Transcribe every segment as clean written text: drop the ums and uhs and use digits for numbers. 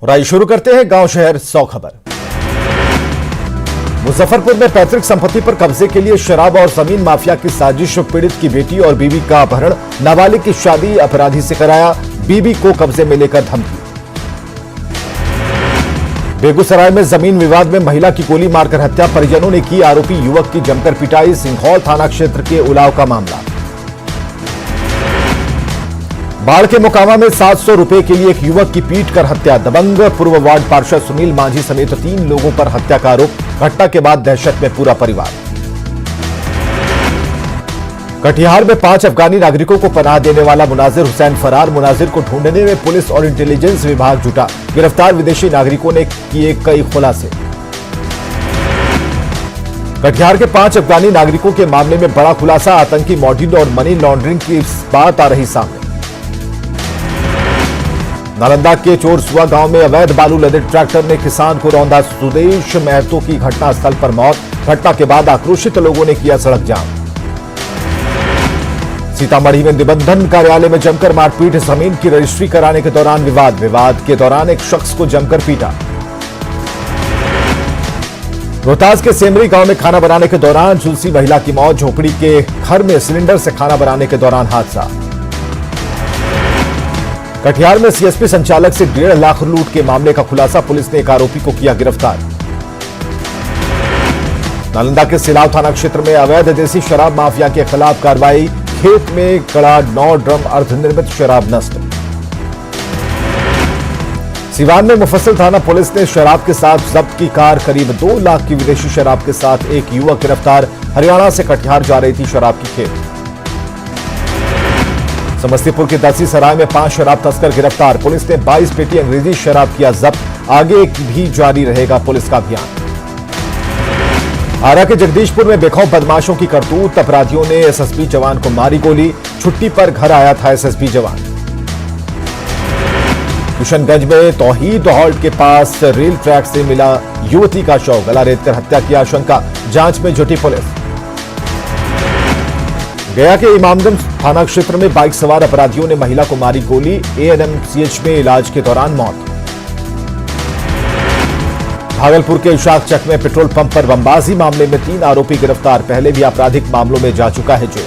और आइए शुरू करते हैं गांव शहर 100 खबर। मुजफ्फरपुर में पैतृक संपत्ति पर कब्जे के लिए शराब और जमीन माफिया की साजिश, पीड़ित की बेटी और बीवी का अपहरण, नाबालिग की शादी अपराधी से कराया, बीवी को कब्जे में लेकर धमकी। बेगूसराय में जमीन विवाद में महिला की गोली मारकर हत्या, परिजनों ने की आरोपी युवक की जमकर पिटाई, सिंघौल थाना क्षेत्र के उलाव का मामला। बाढ़ के मोकामा में 700 रुपए के लिए एक युवक की पीट कर हत्या, दबंग पूर्व वार्ड पार्षद सुनील मांझी समेत 3 लोगों पर हत्या का आरोप, घटना के बाद दहशत में पूरा परिवार। कटिहार में 5 अफगानी नागरिकों को पनाह देने वाला मुनाजिर हुसैन फरार, मुनाजिर को ढूंढने में पुलिस और इंटेलिजेंस विभाग जुटा, गिरफ्तार विदेशी नागरिकों ने किए कई खुलासे। कटिहार के 5 अफगानी नागरिकों के मामले में बड़ा खुलासा, आतंकी मॉड्यूल और मनी लॉन्ड्रिंग की बात आ रही सामने। नालंदा के चोरसुआ गांव में अवैध बालू लदे ट्रैक्टर ने किसान को रौंदा, सुदेश महतो की घटनास्थल पर मौत, घटना के बाद आक्रोशित लोगों ने किया सड़क जाम। सीतामढ़ी में निबंधन कार्यालय में जमकर मारपीट, जमीन की रजिस्ट्री कराने के दौरान विवाद के दौरान एक शख्स को जमकर पीटा। रोहतास के सेमरी गांव में खाना बनाने के दौरान झुलसी महिला की मौत, झोपड़ी के घर में सिलेंडर से खाना बनाने के दौरान हादसा। कटिहार में सीएसपी संचालक से 1.5 लाख लूट के मामले का खुलासा, पुलिस ने एक आरोपी को किया गिरफ्तार। नालंदा के सिलाव थाना क्षेत्र में अवैध देसी शराब माफिया के खिलाफ कार्रवाई, खेत में कड़ा 9 ड्रम अर्धनिर्मित शराब नष्ट। सिवान में मुफस्सिल थाना पुलिस ने शराब के साथ जब्त की कार, करीब 2 लाख की विदेशी शराब के साथ एक युवक गिरफ्तार, हरियाणा से कटिहार जा रही थी शराब की खेप। समस्तीपुर के दसी सराय में 5 शराब तस्कर गिरफ्तार, पुलिस ने 22 पेटी अंग्रेजी शराब किया जब्त, आगे भी जारी रहेगा पुलिस का अभियान। आरा के जगदीशपुर में बेखौफ बदमाशों की करतूत, अपराधियों ने एसएसबी जवान को मारी गोली, छुट्टी पर घर आया था एसएसबी जवान। किशनगंज में तौहीद हॉल्ट के पास रेल ट्रैक से मिला युवती का शव, गला रेतकर हत्या की आशंका, जांच में जुटी पुलिस। गया के इमामगंज थाना क्षेत्र में बाइक सवार अपराधियों ने महिला को मारी गोली, एएनएमसीएच में इलाज के दौरान मौत। भागलपुर के इशाक चक में पेट्रोल पंप पर बमबाजी मामले में 3 आरोपी गिरफ्तार, पहले भी आपराधिक मामलों में जा चुका है जेल।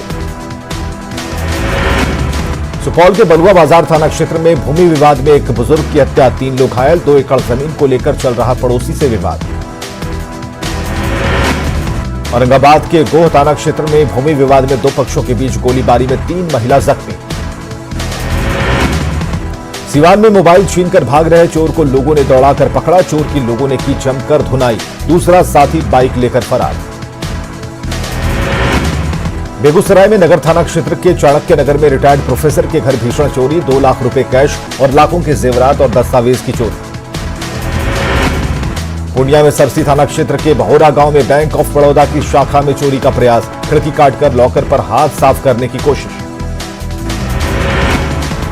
सुपौल के बलुआ बाजार थाना क्षेत्र में भूमि विवाद में एक बुजुर्ग की हत्या, 3 लोग घायल, 2 एकड़ जमीन को लेकर चल रहा पड़ोसी से विवाद। औरंगाबाद के गोह थाना क्षेत्र में भूमि विवाद में 2 पक्षों के बीच गोलीबारी में 3 महिला जख्मी। सिवान में मोबाइल छीनकर भाग रहे चोर को लोगों ने दौड़ाकर पकड़ा, चोर की लोगों ने की जमकर धुनाई, दूसरा साथी बाइक लेकर फरार। बेगूसराय में नगर थाना क्षेत्र के चाणक्य नगर में रिटायर्ड प्रोफेसर के घर भीषण चोरी, 2 लाख रुपए कैश और लाखों के जेवरात और दस्तावेज की चोरी। पूर्णिया में सरसी थाना क्षेत्र के बहोरा गांव में बैंक ऑफ बड़ौदा की शाखा में चोरी का प्रयास, खिड़की काटकर लॉकर पर हाथ साफ करने की कोशिश।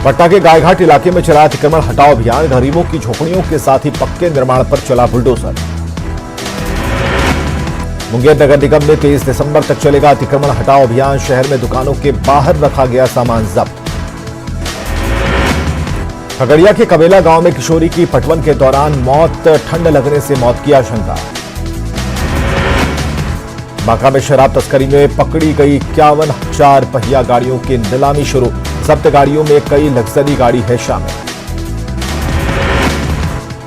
पटना के गायघाट इलाके में चला अतिक्रमण हटाओ अभियान, गरीबों की झोपड़ियों के साथ ही पक्के निर्माण पर चला बुलडोजर। मुंगेर नगर निगम में 23 दिसंबर तक चलेगा अतिक्रमण हटाओ अभियान, शहर में दुकानों के बाहर रखा गया सामान जब्त। खगड़िया के कबेला गांव में किशोरी की पटवन के दौरान मौत, ठंड लगने से मौत की आशंका। बांका में शराब तस्करी में पकड़ी गई 51 4 पहिया गाड़ियों की नीलामी शुरू, जब्त गाड़ियों में कई लग्जरी गाड़ी है शामिल।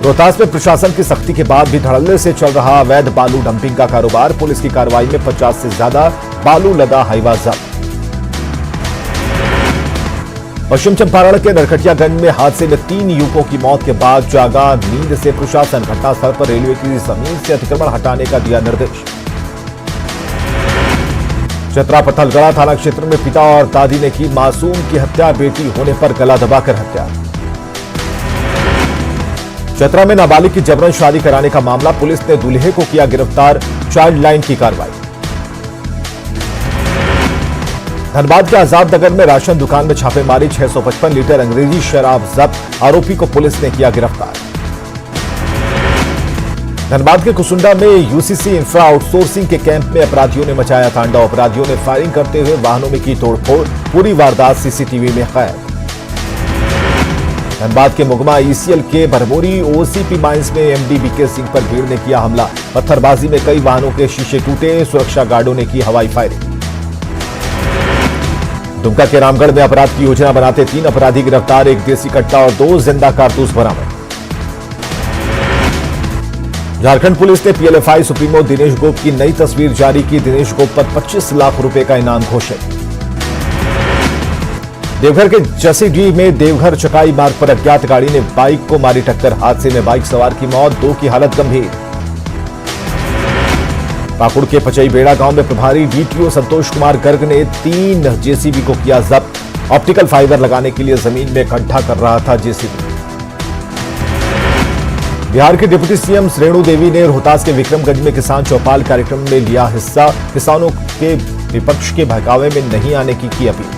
रोहतास में प्रशासन की सख्ती के बाद भी धड़ल्ले से चल रहा अवैध बालू डंपिंग का कारोबार, पुलिस की कार्रवाई में 50 से ज्यादा बालू लदा हाईवा जब्त। पश्चिम चंपारण के नरकटियागंज में हादसे में 3 युवकों की मौत के बाद जागा नींद से प्रशासन, घटनास्थल पर रेलवे की जमीन से अतिक्रमण हटाने का दिया निर्देश। चतरा पत्थलगढ़ा थाना क्षेत्र में पिता और दादी ने की मासूम की हत्या, बेटी होने पर गला दबाकर हत्या। चतरा में नाबालिग की जबरन शादी कराने का मामला, पुलिस ने दूल्हे को किया गिरफ्तार, चाइल्ड लाइन की कार्रवाई। धनबाद के आजाद नगर में राशन दुकान में छापेमारी, 655 लीटर अंग्रेजी शराब जब्त, आरोपी को पुलिस ने किया गिरफ्तार। धनबाद के कुसुंडा में यूसीसी इंफ्रा आउटसोर्सिंग के कैंप में अपराधियों ने मचाया तांडव, अपराधियों ने फायरिंग करते हुए वाहनों में की तोड़फोड़, पूरी वारदात सीसीटीवी में कैद। धनबाद के मुगमा ईसीएल के भरमोरी ओसीपी माइंस में एमडी बीके सिंह पर भीड़ ने किया हमला। पत्थरबाजी में कई वाहनों के शीशे टूटे, सुरक्षा गार्डों ने की हवाई फायरिंग। दुमका के रामगढ़ में अपराध की योजना बनाते 3 अपराधी गिरफ्तार, 1 देसी कट्टा और 2 जिंदा कारतूस बरामद। झारखंड पुलिस ने पीएलएफआई सुप्रीमो दिनेश गोप की नई तस्वीर जारी की। दिनेश गोप पर 25 लाख रुपए का इनाम घोषित। देवघर के जसीडीह में देवघर चकाई मार्ग पर अज्ञात गाड़ी ने बाइक को मारी टक्कर, हादसे में बाइक सवार की मौत, 2 की हालत गंभीर। पाकुड़ के पचईबेड़ा गांव में प्रभारी डीटीओ संतोष कुमार गर्ग ने 3 जेसीबी को किया जब्त। ऑप्टिकल फाइबर लगाने के लिए जमीन में गड्ढा कर रहा था जेसीबी। बिहार के डिप्टी सीएम रेणु देवी ने रोहतास के विक्रमगंज में किसान चौपाल कार्यक्रम में लिया हिस्सा। किसानों के विपक्ष के बहकावे में नहीं आने की अपील।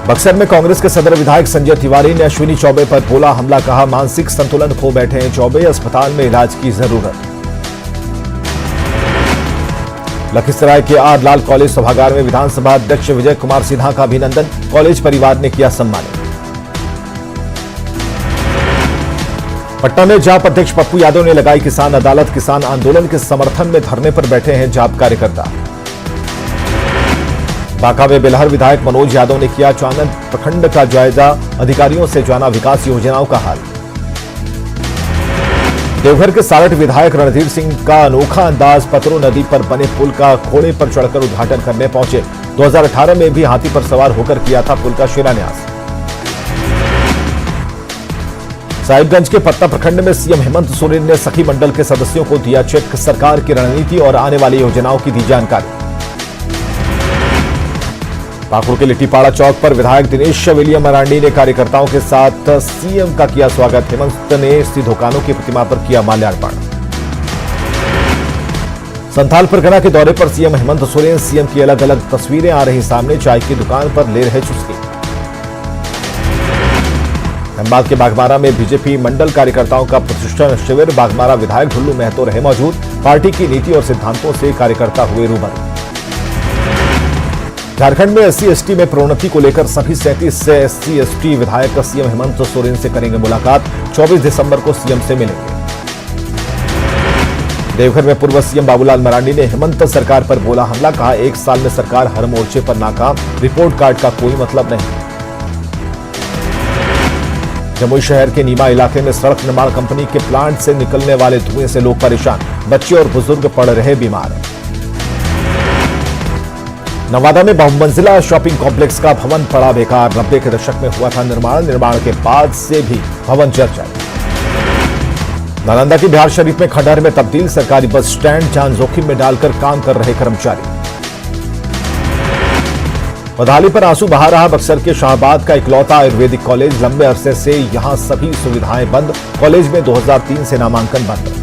बक्सर में कांग्रेस के सदर विधायक संजय तिवारी ने अश्विनी चौबे पर बोला हमला, कहा मानसिक संतुलन खो बैठे हैं चौबे, अस्पताल में इलाज की जरूरत। लखीसराय के आर लाल कॉलेज सभागार में विधानसभा अध्यक्ष विजय कुमार सिन्हा का अभिनंदन, कॉलेज परिवार ने किया सम्मानित। पटना में जाप अध्यक्ष पप्पू यादव ने लगाई किसान अदालत, किसान आंदोलन के समर्थन में धरने पर बैठे हैं जाप कार्यकर्ता। बांका में बेलहर विधायक मनोज यादव ने किया चानन प्रखंड का जायजा, अधिकारियों से जाना विकास योजनाओं का हाल। देवघर के सारठ विधायक रणधीर सिंह का अनोखा अंदाज, पतरो नदी पर बने पुल का घोड़े पर चढ़कर उद्घाटन करने पहुंचे। 2018 में भी हाथी पर सवार होकर किया था पुल का शिलान्यास। साहिबगंज के पत्ता प्रखंड में सीएम हेमंत सोरेन ने सखी मंडल के सदस्यों को दिया चेक, सरकार की रणनीति और आने वाली योजनाओं की दी जानकारी। पाकुड़ के लिट्टीपाड़ा चौक पर विधायक दिनेश विलियम मरांडी ने कार्यकर्ताओं के साथ सीएम का किया स्वागत। हेमंत ने सिद्धो कान्हू की प्रतिमा पर किया माल्यार्पण। संथाल परगना के दौरे पर सीएम हेमंत सोरेन, सीएम की अलग अलग तस्वीरें आ रही सामने, चाय की दुकान पर ले रहे चुस्की। धनबाद के बागमारा में बीजेपी मंडल कार्यकर्ताओं का प्रशिक्षण शिविर, बागमारा विधायक ढुल्लू महतो रहे मौजूद, पार्टी की नीति और सिद्धांतों से कार्यकर्ता हुए रूबरू। झारखंड में SC/ST में प्रोन्नति को लेकर सभी 37 से SC/ST विधायक सीएम हेमंत सोरेन से करेंगे मुलाकात, 24 दिसंबर को सीएम से मिलेंगे। देवघर में पूर्व सीएम बाबूलाल मरांडी ने हेमंत सरकार पर बोला हमला, कहा 1 साल में सरकार हर मोर्चे पर नाकाम, रिपोर्ट कार्ड का कोई मतलब नहीं। जमुई शहर के नीमा इलाके में सड़क निर्माण कंपनी के प्लांट से निकलने वाले धुएं से लोग परेशान, बच्चे और बुजुर्ग पड़ रहे बीमार। नवादा में बहुमंजिला शॉपिंग कॉम्प्लेक्स का भवन पड़ा बेकार, 90 के दशक में हुआ था निर्माण के बाद से भी भवन जर्जर। नालंदा की बिहार शरीफ में खंडहर में तब्दील सरकारी बस स्टैंड, जान जोखिम में डालकर काम कर रहे कर्मचारी। बदहाली पर आंसू बहा रहा बक्सर के शाहबाद का इकलौता आयुर्वेदिक कॉलेज, लंबे अरसे से यहां सभी सुविधाएं बंद, कॉलेज में 2003 से नामांकन बंद।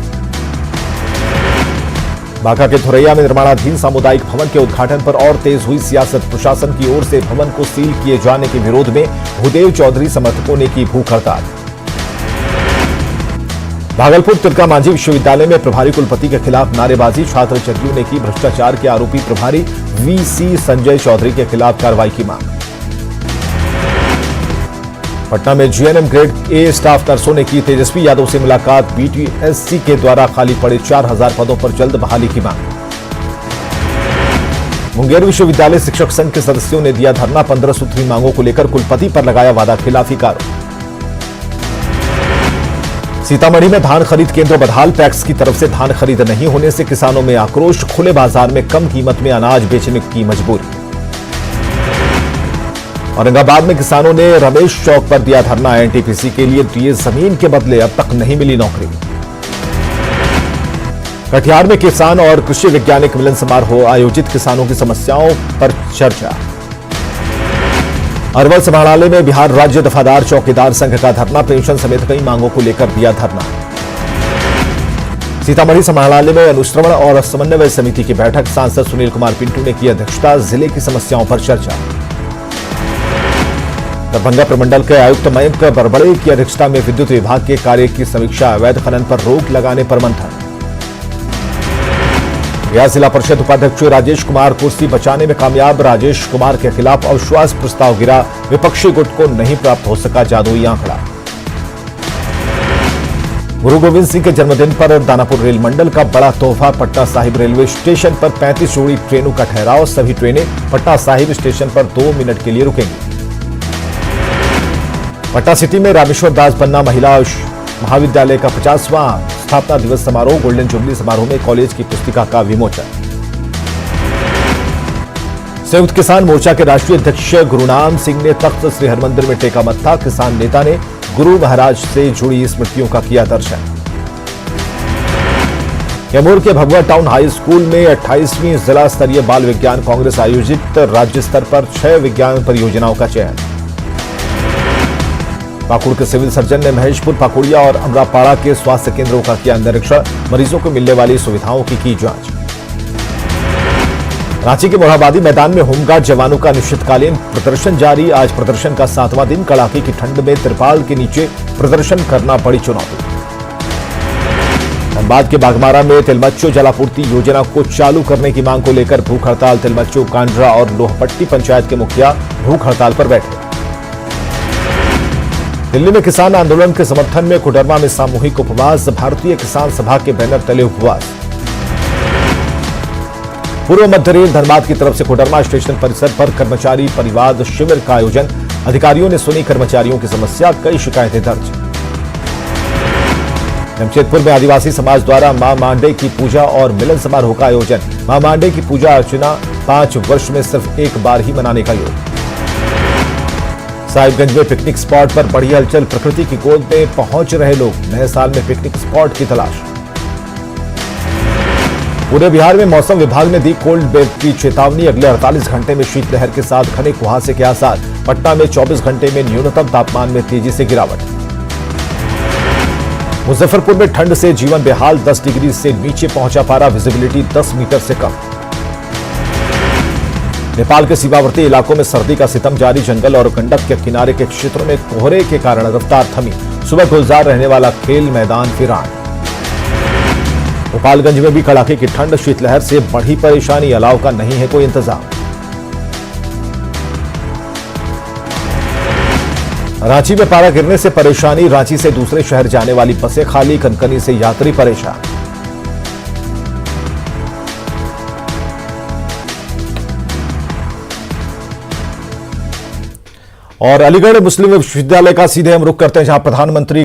बांका के थोरैया में निर्माणाधीन सामुदायिक भवन के उद्घाटन पर और तेज हुई सियासत, प्रशासन की ओर से भवन को सील किए जाने के विरोध में भूदेव चौधरी समर्थकों ने की भूख हड़ताल। भागलपुर तिलका मांझी विश्वविद्यालय में प्रभारी कुलपति के खिलाफ नारेबाजी, छात्र जदयू ने की भ्रष्टाचार के आरोपी प्रभारी वीसी संजय चौधरी के खिलाफ कार्रवाई की मांग। पटना में जीएनएम ग्रेड ए स्टाफ नर्सों ने की तेजस्वी यादव से मुलाकात, बीटीएससी के द्वारा खाली पड़े 4000 पदों पर जल्द बहाली की मांग। मुंगेर विश्वविद्यालय शिक्षक संघ के सदस्यों ने दिया धरना, 15 सूत्री मांगों को लेकर कुलपति पर लगाया वादा खिलाफी का आरोप। सीतामढ़ी में धान खरीद केंद्र बदहाल, पैक्स की तरफ से धान खरीद नहीं होने से किसानों में आक्रोश, खुले बाजार में कम कीमत में अनाज बेचने की मजबूरी। औरंगाबाद में किसानों ने रमेश चौक पर दिया धरना, एनटीपीसी के लिए दिए जमीन के बदले अब तक नहीं मिली नौकरी। कटिहार में किसान और कृषि वैज्ञानिक मिलन समारोह आयोजित, किसानों की समस्याओं पर चर्चा। अरवल समाहरणालय में बिहार राज्य दफादार चौकीदार संघ का धरना, पेंशन समेत कई मांगों को लेकर दिया धरना। सीतामढ़ी समाहरणालय में अनुश्रवण और समन्वय समिति की बैठक, सांसद सुनील कुमार पिंटू ने की अध्यक्षता, जिले की समस्याओं पर चर्चा। दरभंगा प्रमंडल के आयुक्त मयंक बरबड़े की अध्यक्षता में विद्युत विभाग के कार्य की समीक्षा, अवैध खनन पर रोक लगाने पर मंथन। बिहार जिला परिषद उपाध्यक्ष राजेश कुमार कुर्सी बचाने में कामयाब। राजेश कुमार के खिलाफ अविश्वास प्रस्ताव गिरा। विपक्षी गुट को नहीं प्राप्त हो सका जादुई आंकड़ा। गुरु गोविंद सिंह के जन्मदिन पर दानापुर रेल मंडल का बड़ा तोहफा। पटना साहिब रेलवे स्टेशन पर 35 जोड़ी ट्रेनों का ठहराव। सभी ट्रेनें पटना साहिब स्टेशन पर 2 मिनट के लिए रुकेंगी। पटना सिटी में रामेश्वर दास पन्ना महिला महाविद्यालय का 50वां स्थापना दिवस समारोह। गोल्डन जुबली समारोह में कॉलेज की पुस्तिका का विमोचन। संयुक्त किसान मोर्चा के राष्ट्रीय अध्यक्ष गुरुनाम सिंह ने तख्त श्री हरमंदिर में टेका मत्था। किसान नेता ने गुरु महाराज से जुड़ी स्मृतियों का किया दर्शन। कैमूर के भभुआ टाउन हाई स्कूल में 28वीं जिला स्तरीय बाल विज्ञान कांग्रेस आयोजित। राज्य स्तर पर 6 विज्ञान परियोजनाओं का चयन। पाकुड़ के सिविल सर्जन ने महेशपुर, पाकुड़िया और अमरापाड़ा के स्वास्थ्य केंद्रों का किया निरीक्षण। मरीजों को मिलने वाली सुविधाओं की जांच। रांची के मोरहाबादी मैदान में होमगार्ड जवानों का अनिश्चितकालीन प्रदर्शन जारी। आज प्रदर्शन का 7वां दिन। कड़ाके की ठंड में तिरपाल के नीचे प्रदर्शन करना बड़ी चुनौती। धनबाद के बागमारा में तिलमच्चो जलापूर्ति योजना को चालू करने की मांग को लेकर भूख हड़ताल। तिलमच्चो, कांड्रा और लोहपट्टी पंचायत के मुखिया भूख हड़ताल पर बैठे। दिल्ली में किसान आंदोलन के समर्थन में कोडरमा में सामूहिक उपवास। भारतीय किसान सभा के बैनर तले उपवास। पूर्व मध्य रेल धनबाद की तरफ से कोडरमा स्टेशन परिसर पर कर्मचारी परिवाद शिविर का आयोजन। अधिकारियों ने सुनी कर्मचारियों की समस्या। कई शिकायतें दर्ज। जमशेदपुर में आदिवासी समाज द्वारा मां मांडे की पूजा और मिलन समारोह का आयोजन। मां मांडे की पूजा अर्चना 5 वर्ष में सिर्फ एक बार ही मनाने का योग। साहिबगंज में पिकनिक स्पॉट पर बड़ी हलचल। प्रकृति की गोद में पहुंच रहे लोग। नए साल में पिकनिक स्पॉट की तलाश। पूरे बिहार में मौसम विभाग ने दी कोल्ड वेव की चेतावनी। अगले 48 घंटे में शीतलहर के साथ घने कुहासे के आसार। पटना में 24 घंटे में न्यूनतम तापमान में तेजी से गिरावट। मुजफ्फरपुर में ठंड से जीवन बेहाल। 10 डिग्री से नीचे पहुंचा पारा। विजिबिलिटी 10 मीटर से कम। नेपाल के सीमावर्ती इलाकों में सर्दी का सितम जारी। जंगल और गंडक के किनारे के क्षेत्रों में कोहरे के कारण रफ्तार थमी। सुबह गुलजार रहने वाला खेल मैदान वीरान। गोपालगंज में भी कड़ाके की ठंड। शीतलहर से बढ़ी परेशानी। अलाव का नहीं है कोई इंतजाम। रांची में पारा गिरने से परेशानी। रांची से दूसरे शहर जाने वाली बसें खाली। कनकनी से यात्री परेशान। और अलीगढ़ मुस्लिम विश्वविद्यालय का सीधे हम रुख करते हैं, जहां प्रधानमंत्री